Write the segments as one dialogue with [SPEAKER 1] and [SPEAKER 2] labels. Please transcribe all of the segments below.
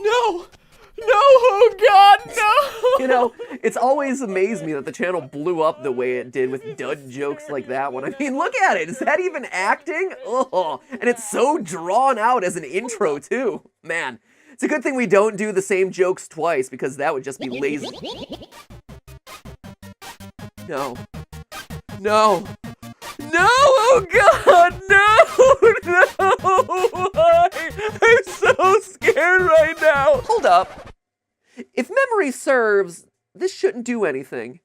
[SPEAKER 1] No! No! Oh God, no!
[SPEAKER 2] You know, it's always amazed me that the channel blew up the way it did with dud jokes like that one. I mean, look at it. Is that even acting? Oh, and it's so drawn out as an intro, too. Man, it's a good thing we don't do the same jokes twice, because that would just be lazy. No. No. No! Oh God, no! No! I'm so scared right now. Hold up. If memory serves, this shouldn't do anything.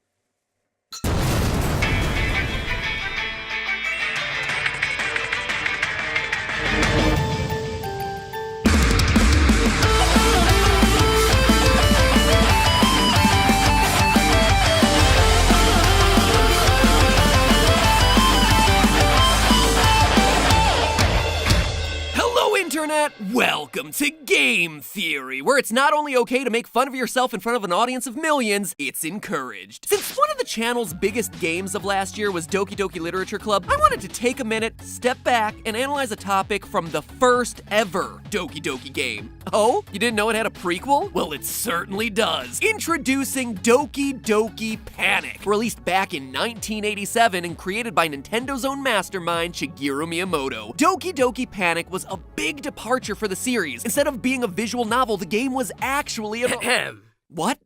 [SPEAKER 1] Internet, welcome to Game Theory, where it's not only okay to make fun of yourself in front of an audience of millions, it's encouraged. Since one of the channel's biggest games of last year was Doki Doki Literature Club, I wanted to take a minute, step back, and analyze a topic from the first ever Doki Doki game. Oh, you didn't know it had a prequel? Well, it certainly does. Introducing Doki Doki Panic, released back in 1987 and created by Nintendo's own mastermind, Shigeru Miyamoto. Doki Doki Panic was a big departure for the series. Instead of being a visual novel, the game was actually a What?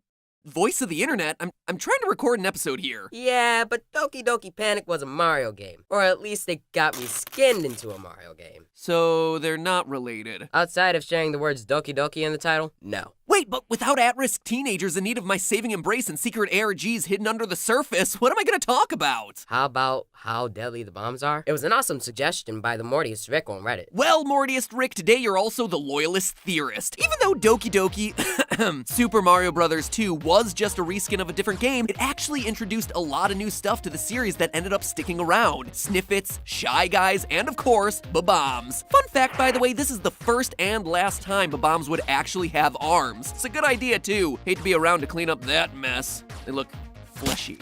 [SPEAKER 1] Voice of the internet? I'm trying to record an episode here.
[SPEAKER 3] Yeah, but Doki Doki Panic was a Mario game. Or at least it got me skinned into a Mario game.
[SPEAKER 1] So they're not related.
[SPEAKER 3] Outside of sharing the words Doki Doki in the title, no.
[SPEAKER 1] Wait, but without at-risk teenagers in need of my saving embrace and secret ARGs hidden under the surface, what am I gonna talk about?
[SPEAKER 3] How about how deadly the bombs are? It was an awesome suggestion by the Mortiest Rick on Reddit.
[SPEAKER 1] Well, Mortiest Rick, today you're also the loyalist theorist. Even though Doki Doki Super Mario Bros. 2 was just a reskin of a different game, it actually introduced a lot of new stuff to the series that ended up sticking around. Sniffits, Shy Guys, and of course, Bob-Ombs. Fun fact, by the way, this is the first and last time Bob-Ombs would actually have arms. It's a good idea, too. Hate to be around to clean up that mess. They look fleshy.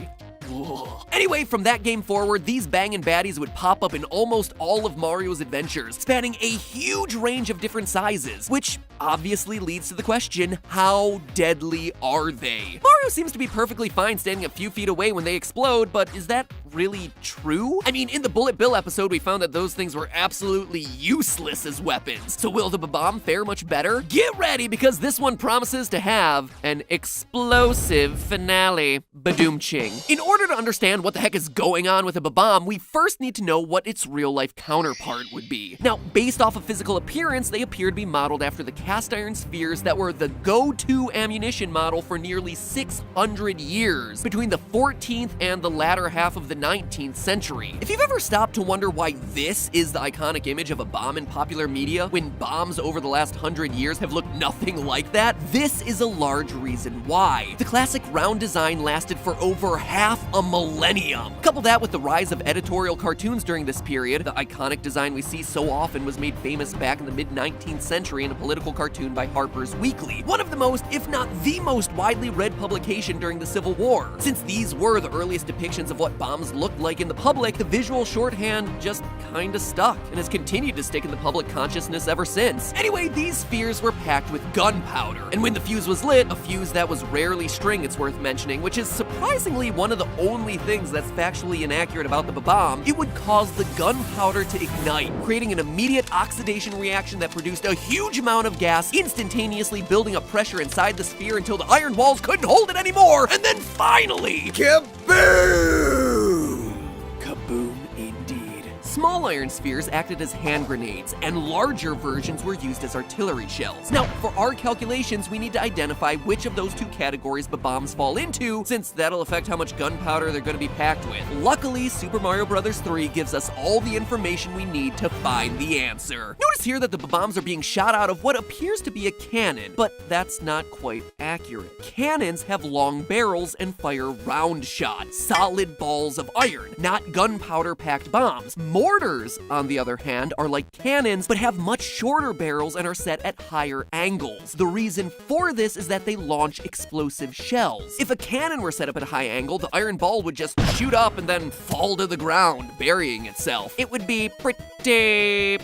[SPEAKER 1] Ugh. Anyway, from that game forward, these bangin' baddies would pop up in almost all of Mario's adventures, spanning a huge range of different sizes, which obviously leads to the question, how deadly are they? Mario seems to be perfectly fine standing a few feet away when they explode, but is that really true? I mean, in the Bullet Bill episode, we found that those things were absolutely useless as weapons. So will the Bob-Omb fare much better? Get ready, because this one promises to have an explosive finale. Badoom-ching. In order to understand what the heck is going on with a Bob-Omb, we first need to know what its real-life counterpart would be. Now, based off of physical appearance, they appear to be modeled after the cast iron spheres that were the go-to ammunition model for nearly 600 years, between the 14th and the latter half of the 19th century. If you've ever stopped to wonder why this is the iconic image of a bomb in popular media, when bombs over the last 100 years have looked nothing like that, this is a large reason why. The classic round design lasted for over half a millennium. Couple that with the rise of editorial cartoons during this period, the iconic design we see so often was made famous back in the mid-19th century in a political cartoon by Harper's Weekly, one of the most, if not the most widely read publication during the Civil War. Since these were the earliest depictions of what bombs looked like in the public, the visual shorthand just kinda stuck and has continued to stick in the public consciousness ever since. Anyway, these spheres were packed with gunpowder, and when the fuse was lit, a fuse that was rarely string, it's worth mentioning, which is surprisingly one of the only things that's factually inaccurate about the Bob-Omb, it would cause the gunpowder to ignite, creating an immediate oxidation reaction that produced a huge amount of gas, instantaneously building up pressure inside the sphere until the iron walls couldn't hold it anymore, and then finally, kaboom! Kaboom indeed. Small iron spheres acted as hand grenades, and larger versions were used as artillery shells. Now, for our calculations, we need to identify which of those two categories Bob-Ombs fall into, since that'll affect how much gunpowder they're going to be packed with. Luckily, Super Mario Bros. 3 gives us all the information we need to find the answer. Notice here that the Bob-Ombs are being shot out of what appears to be a cannon, but that's not quite accurate. Cannons have long barrels and fire round shot, solid balls of iron, not gunpowder-packed bombs. More Mortars, on the other hand, are like cannons, but have much shorter barrels and are set at higher angles. The reason for this is that they launch explosive shells. If a cannon were set up at a high angle, the iron ball would just shoot up and then fall to the ground, burying itself. It would be pretty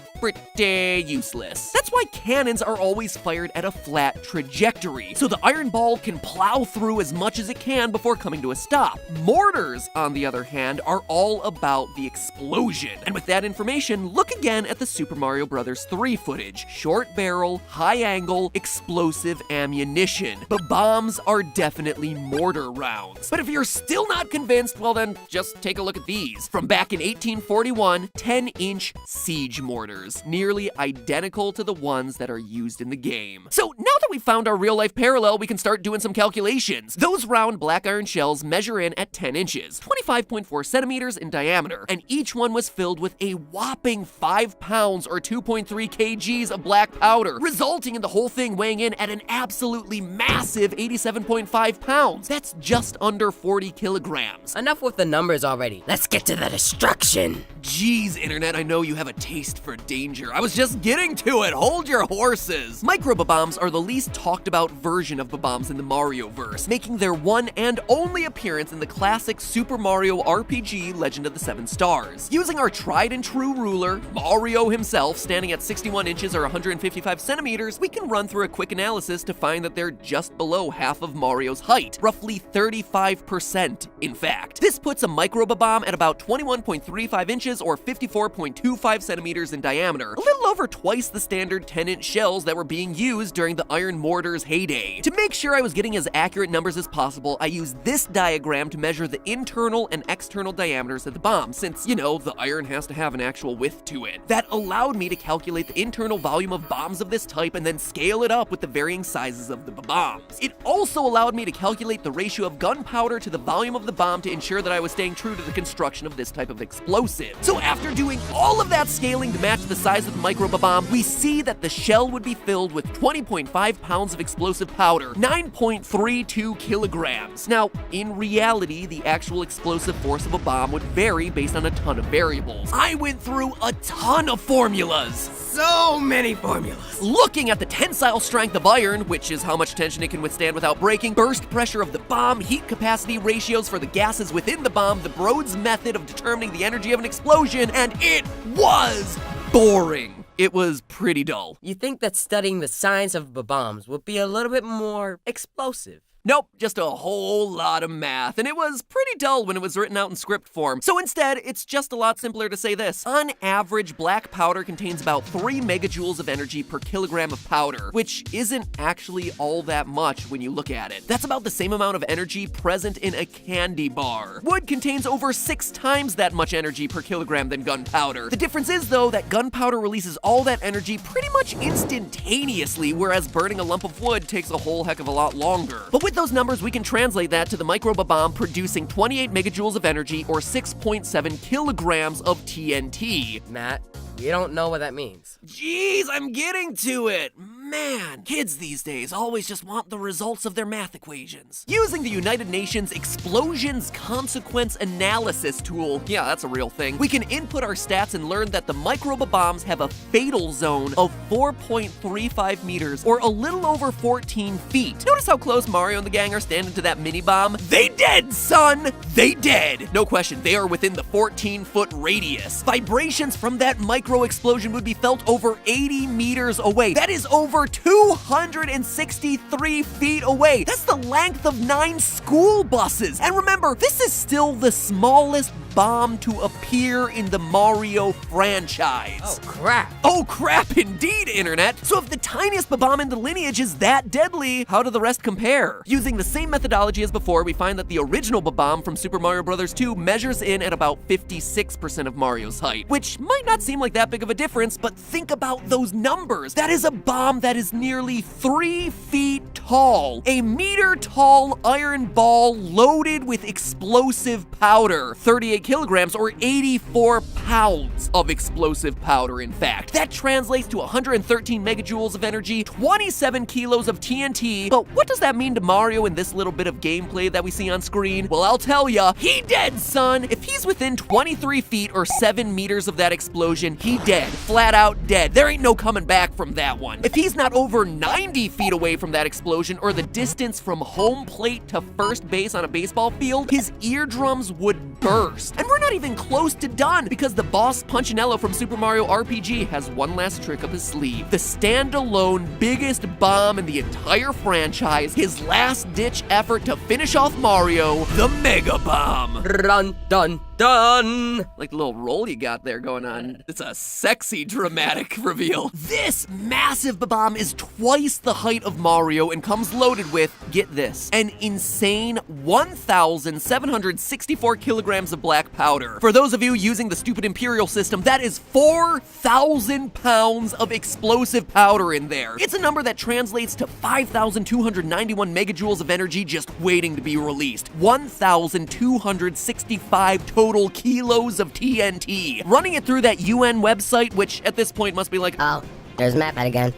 [SPEAKER 1] useless. That's why cannons are always fired at a flat trajectory, so the iron ball can plow through as much as it can before coming to a stop. Mortars, on the other hand, are all about the explosion. And with that information, look again at the Super Mario Bros. 3 footage. Short barrel, high angle, explosive ammunition. But bombs are definitely mortar rounds. But if you're still not convinced, well then, just take a look at these. From back in 1841, 10-inch siege mortars, nearly identical to the ones that are used in the game. So now that we've found our real-life parallel, we can start doing some calculations. Those round black iron shells measure in at 10 inches, 25.4 centimeters in diameter, and each one was filled with a whopping 5 pounds or 2.3 kgs of black powder, resulting in the whole thing weighing in at an absolutely massive 87.5 pounds. That's just under 40 kilograms.
[SPEAKER 3] Enough with the numbers already. Let's get to the destruction.
[SPEAKER 1] Jeez, Internet, I know you have a taste for danger. I was just getting to it. Hold your horses. Micro Bob-Ombs are the least talked about version of Bob-Ombs in the Mario-verse, making their one and only appearance in the classic Super Mario RPG Legend of the Seven Stars. Using our tried and true ruler, Mario himself, standing at 61 inches or 155 centimeters, we can run through a quick analysis to find that they're just below half of Mario's height, roughly 35% in fact. This puts a Micro Bob-Omb at about 21.35 inches or 54.25 centimeters in diameter, a little over twice the standard 10-inch shells that were being used during the iron mortar's heyday. To make sure I was getting as accurate numbers as possible, I used this diagram to measure the internal and external diameters of the bomb, since, you know, the iron has to have an actual width to it. That allowed me to calculate the internal volume of bombs of this type and then scale it up with the varying sizes of the bombs. It also allowed me to calculate the ratio of gunpowder to the volume of the bomb to ensure that I was staying true to the construction of this type of explosive. So after doing all of that scaling to match the size of the Micro Bob-Omb, we see that the shell would be filled with 20.5 pounds of explosive powder, 9.32 kilograms. Now, in reality, the actual explosive force of a bomb would vary based on a ton of variables. I went through a ton of formulas.
[SPEAKER 3] So many formulas.
[SPEAKER 1] Looking at the tensile strength of iron, which is how much tension it can withstand without breaking, burst pressure of the bomb, heat capacity ratios for the gases within the bomb, the Broad's method of determining the energy of an explosion, and it was boring. It was pretty dull.
[SPEAKER 3] You think that studying the science of bombs would be a little bit more explosive?
[SPEAKER 1] Nope, just a whole lot of math, and it was pretty dull when it was written out in script form. So instead, it's just a lot simpler to say this. On average, black powder contains about 3 megajoules of energy per kilogram of powder, which isn't actually all that much when you look at it. That's about the same amount of energy present in a candy bar. Wood contains over 6 times that much energy per kilogram than gunpowder. The difference is, though, that gunpowder releases all that energy pretty much instantaneously, whereas burning a lump of wood takes a whole heck of a lot longer. But with those numbers, we can translate that to the Micro Bob-Omb producing 28 megajoules of energy or 6.7 kilograms of TNT.
[SPEAKER 3] Matt, you don't know what that means.
[SPEAKER 1] Jeez, I'm getting to it. Man, kids these days always just want the results of their math equations. Using the United Nations Explosions Consequence Analysis tool, yeah, that's a real thing, we can input our stats and learn that the Micro Bob-Ombs have a fatal zone of 4.35 meters, or a little over 14 feet. Notice how close Mario and the gang are standing to that mini bomb? They dead, son! They dead! No question, they are within the 14-foot radius. Vibrations from that micro explosion would be felt over 80 meters away. That is over 263 feet away. That's the length of 9 school buses. And remember, this is still the smallest bomb to appear in the Mario franchise.
[SPEAKER 3] Oh, crap.
[SPEAKER 1] Oh, crap indeed, Internet. So if the tiniest Bob-Omb in the lineage is that deadly, how do the rest compare? Using the same methodology as before, we find that the original Bob-Omb from Super Mario Bros. 2 measures in at about 56% of Mario's height, which might not seem like that big of a difference, but think about those numbers. That is a bomb that is nearly 3 feet tall. tall. A meter-tall iron ball loaded with explosive powder. 38 kilograms or 84 pounds of explosive powder, in fact. That translates to 113 megajoules of energy, 27 kilos of TNT. But what does that mean to Mario in this little bit of gameplay that we see on screen? Well, I'll tell ya, he dead, son. If he's within 23 feet or 7 meters of that explosion, he dead. Flat out dead. There ain't no coming back from that one. If he's not over 90 feet away from that explosion or the distance from home plate to first base on a baseball field, his eardrums would burst. And we're not even close to done because the boss Punchinello from Super Mario RPG has one last trick up his sleeve. The standalone biggest bomb in the entire franchise, his last-ditch effort to finish off Mario, the Mega Bomb.
[SPEAKER 3] Dun dun dun!
[SPEAKER 1] Like the little roll you got there going on. It's a sexy, dramatic reveal. This massive bomb is twice the height of Mario and comes loaded with, get this, an insane 1,764 kilograms of black powder. For those of you using the stupid Imperial system, that is 4,000 pounds of explosive powder in there. It's a number that translates to 5,291 megajoules of energy just waiting to be released. 1,265 total kilos of TNT. Running it through that UN website, which at this point must be like,
[SPEAKER 4] Oh, there's Maphead again.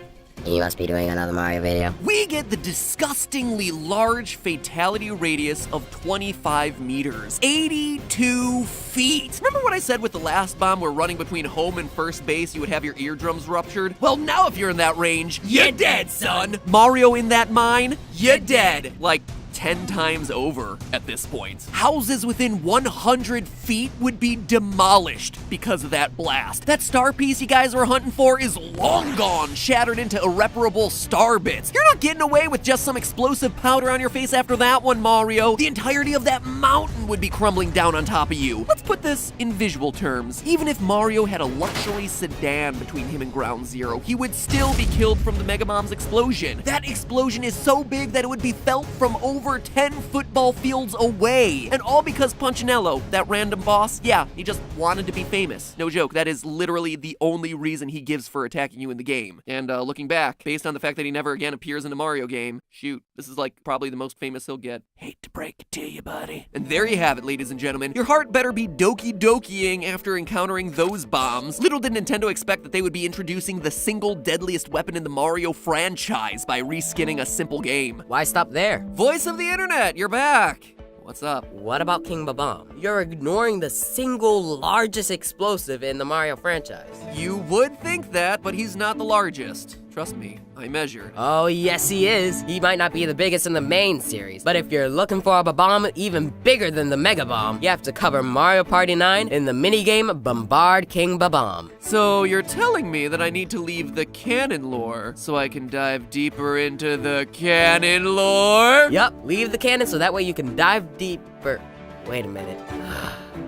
[SPEAKER 4] You must be doing another Mario video.
[SPEAKER 1] we get the disgustingly large fatality radius of 25 meters, 82 feet. Remember what I said with the last bomb where running between home and first base you would have your eardrums ruptured? Well, now if you're in that range, you're dead, son. Mario in that mine, you're dead. Like 10 times over at this point. Houses within 100 feet would be demolished because of that blast. That star piece you guys were hunting for is long gone, shattered into irreparable star bits. You're not getting away with just some explosive powder on your face after that one, Mario. The entirety of that mountain would be crumbling down on top of you. Let's put this in visual terms. Even if Mario had a luxury sedan between him and Ground Zero, he would still be killed from the Mega Bomb's explosion. That explosion is so big that it would be felt from over 10 football fields away. And all because Punchinello, that random boss, yeah, he just wanted to be famous. No joke, that is literally the only reason he gives for attacking you in the game. And looking back, based on the fact that he never again appears in a Mario game, shoot, this is like probably the most famous he'll get. Hate to break it to you, buddy. And there you have it, ladies and gentlemen. Your heart better be doki dokiing after encountering those bombs. Little did Nintendo expect that they would be introducing the single deadliest weapon in the Mario franchise by reskinning a simple game.
[SPEAKER 3] Why stop there?
[SPEAKER 1] Voice of the internet, you're back. What's up?
[SPEAKER 3] What about King Bob-Omb? You're ignoring the single largest explosive in the Mario franchise.
[SPEAKER 1] You would think that, but he's not the largest. Trust me, I measure.
[SPEAKER 3] Oh, yes, he is. He might not be the biggest in the main series, but if you're looking for a Bob-Omb even bigger than the Mega Bomb, you have to cover Mario Party 9 in the minigame Bombard King Bob-Omb.
[SPEAKER 1] So you're telling me that I need to leave the canon lore so I can dive deeper into the canon lore?
[SPEAKER 3] Yup, leave the canon so that way you can dive deeper. Wait a minute.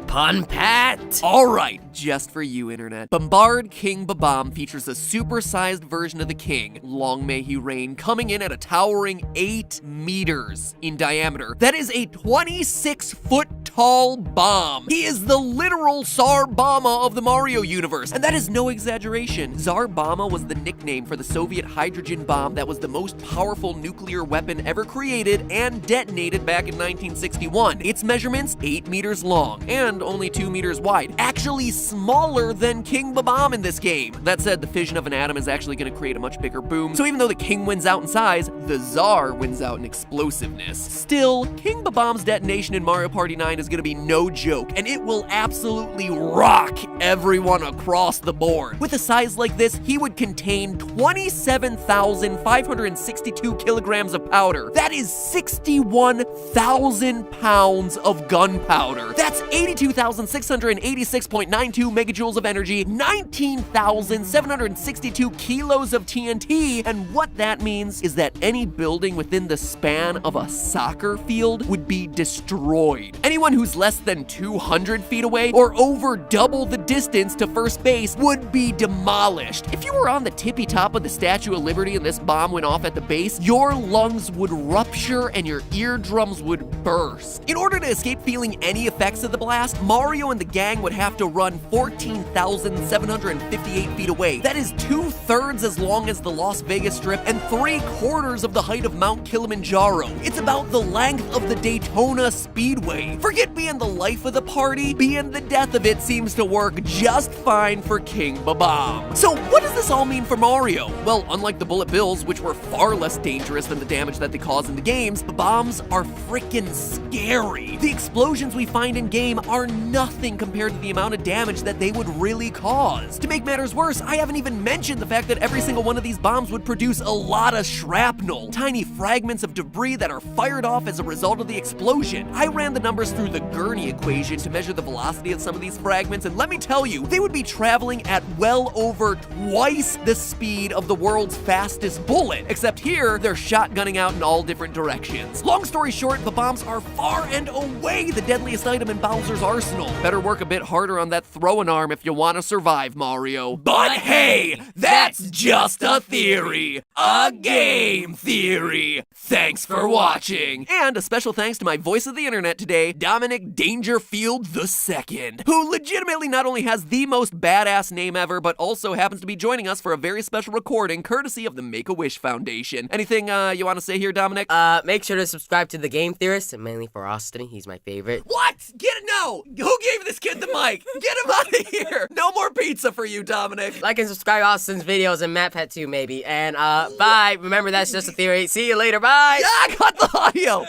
[SPEAKER 3] Pun Pat!
[SPEAKER 1] All right, just for you, internet. Bombard King Bob-Omb features a supersized version of the king, long may he reign, coming in at a towering 8 meters in diameter. That is a 26-foot tall bomb. He is the literal Tsar-Bomba of the Mario universe, and that is no exaggeration. Tsar-Bomba was the nickname for the Soviet hydrogen bomb that was the most powerful nuclear weapon ever created and detonated back in 1961. Its measurements, 8 meters long, and only 2 meters wide. Actually smaller than King Bob-Omb in this game. That said, the fission of an atom is actually going to create a much bigger boom, so even though the king wins out in size, the Tsar wins out in explosiveness. Still, King Bob-Omb's detonation in Mario Party 9 is going to be no joke, and it will absolutely rock everyone across the board. With a size like this, he would contain 27,562 kilograms of powder. That is 61,000 pounds of gunpowder. That's 82,686.92 megajoules of energy, 19,762 kilos of TNT, and what that means is that any building within the span of a soccer field would be destroyed. Anyone who's less than 200 feet away or over double the distance to first base would be demolished. If you were on the tippy top of the Statue of Liberty and this bomb went off at the base, your lungs would rupture and your eardrums would burst. In order to escape feeling any effects of the blast, Mario and the gang would have to run 14,758 feet away. That is 2/3 as long as the Las Vegas Strip and 3/4 of the height of Mount Kilimanjaro. It's about the length of the Daytona Speedway. Forget being the life of the party, being the death of it seems to work just fine for King Bob-Omb. So what does this all mean for Mario? Well, unlike the bullet bills, which were far less dangerous than the damage that they cause in the games, Bob-Ombs are freaking scary. The explosions we find in game are nothing compared to the amount of damage that they would really cause. To make matters worse, I haven't even mentioned the fact that every single one of these bombs would produce a lot of shrapnel, tiny fragments of debris that are fired off as a result of the explosion. I ran the numbers through the Gurney equation to measure the velocity of some of these fragments, and let me tell you, they would be traveling at well over twice the speed of the world's fastest bullet, except here, they're shotgunning out in all different directions. Long story short, the bombs are far and away the deadliest item in Bowser's arsenal. Better work a bit harder on that throwing arm if you want to survive, Mario. But hey, that's just a theory. A game theory. Thanks for watching. And a special thanks to my voice of the internet today, Dominic Dangerfield II, who legitimately not only has the most badass name ever, but also happens to be joining us for a very special recording courtesy of the Make-A-Wish Foundation. Anything you want to say here, Dominic?
[SPEAKER 3] Make sure to subscribe to the Game Theorists, and mainly for Austin. He's my favorite.
[SPEAKER 1] What? Get it? No! Who gave this kid the mic? Get him out of here! No more pizza for you, Dominic.
[SPEAKER 3] Like and subscribe to Austin's videos and Matt Pet too, maybe. And bye. Remember, that's just a theory. See you later. Bye.
[SPEAKER 1] Ah, cut the audio.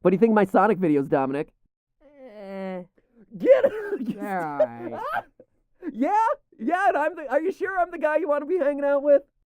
[SPEAKER 1] What do you think of my Sonic videos, Dominic? Get it?
[SPEAKER 3] Alright.
[SPEAKER 1] Yeah? Yeah, and are you sure I'm the guy you want to be hanging out with?